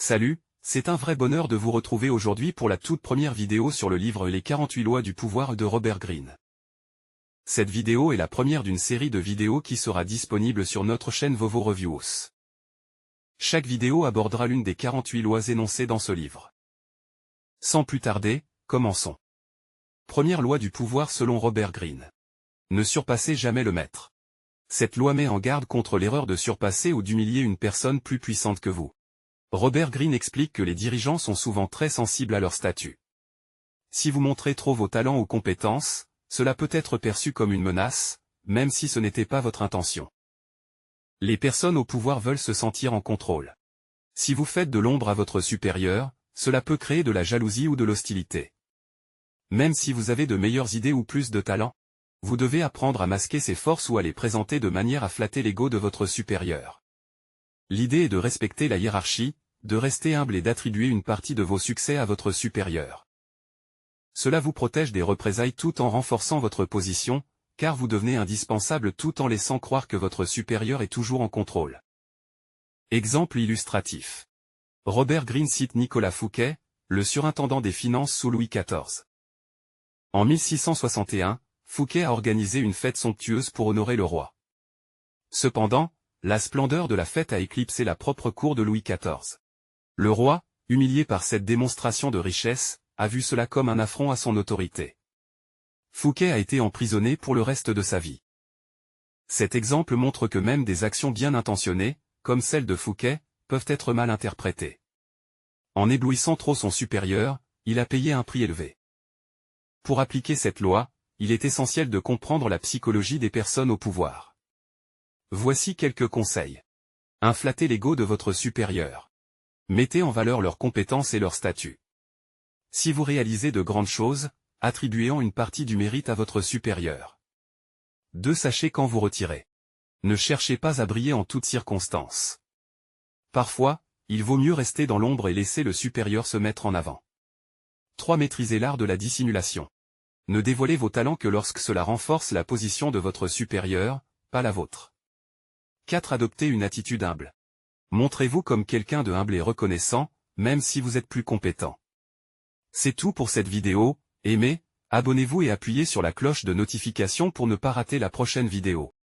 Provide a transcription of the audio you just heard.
Salut, c'est un vrai bonheur de vous retrouver aujourd'hui pour la toute première vidéo sur le livre Les 48 lois du pouvoir de Robert Greene. Cette vidéo est la première d'une série de vidéos qui sera disponible sur notre chaîne Vovo Reviews. Chaque vidéo abordera l'une des 48 lois énoncées dans ce livre. Sans plus tarder, commençons. Première loi du pouvoir selon Robert Greene. Ne surpassez jamais le maître. Cette loi met en garde contre l'erreur de surpasser ou d'humilier une personne plus puissante que vous. Robert Greene explique que les dirigeants sont souvent très sensibles à leur statut. Si vous montrez trop vos talents ou compétences, cela peut être perçu comme une menace, même si ce n'était pas votre intention. Les personnes au pouvoir veulent se sentir en contrôle. Si vous faites de l'ombre à votre supérieur, cela peut créer de la jalousie ou de l'hostilité. Même si vous avez de meilleures idées ou plus de talent, vous devez apprendre à masquer ces forces ou à les présenter de manière à flatter l'ego de votre supérieur. L'idée est de respecter la hiérarchie, de rester humble et d'attribuer une partie de vos succès à votre supérieur. Cela vous protège des représailles tout en renforçant votre position, car vous devenez indispensable tout en laissant croire que votre supérieur est toujours en contrôle. Exemple illustratif. Robert Greene cite Nicolas Fouquet, le surintendant des finances sous Louis XIV. En 1661, Fouquet a organisé une fête somptueuse pour honorer le roi. Cependant, la splendeur de la fête a éclipsé la propre cour de Louis XIV. Le roi, humilié par cette démonstration de richesse, a vu cela comme un affront à son autorité. Fouquet a été emprisonné pour le reste de sa vie. Cet exemple montre que même des actions bien intentionnées, comme celle de Fouquet, peuvent être mal interprétées. En éblouissant trop son supérieur, il a payé un prix élevé. Pour appliquer cette loi, il est essentiel de comprendre la psychologie des personnes au pouvoir. Voici quelques conseils. Inflattez l'ego de votre supérieur. Mettez en valeur leurs compétences et leur statut. Si vous réalisez de grandes choses, attribuez-en une partie du mérite à votre supérieur. 2. Sachez quand vous retirer. Ne cherchez pas à briller en toutes circonstances. Parfois, il vaut mieux rester dans l'ombre et laisser le supérieur se mettre en avant. 3. Maîtrisez l'art de la dissimulation. Ne dévoilez vos talents que lorsque cela renforce la position de votre supérieur, pas la vôtre. 4. Adoptez une attitude humble. Montrez-vous comme quelqu'un de humble et reconnaissant, même si vous êtes plus compétent. C'est tout pour cette vidéo, aimez, abonnez-vous et appuyez sur la cloche de notification pour ne pas rater la prochaine vidéo.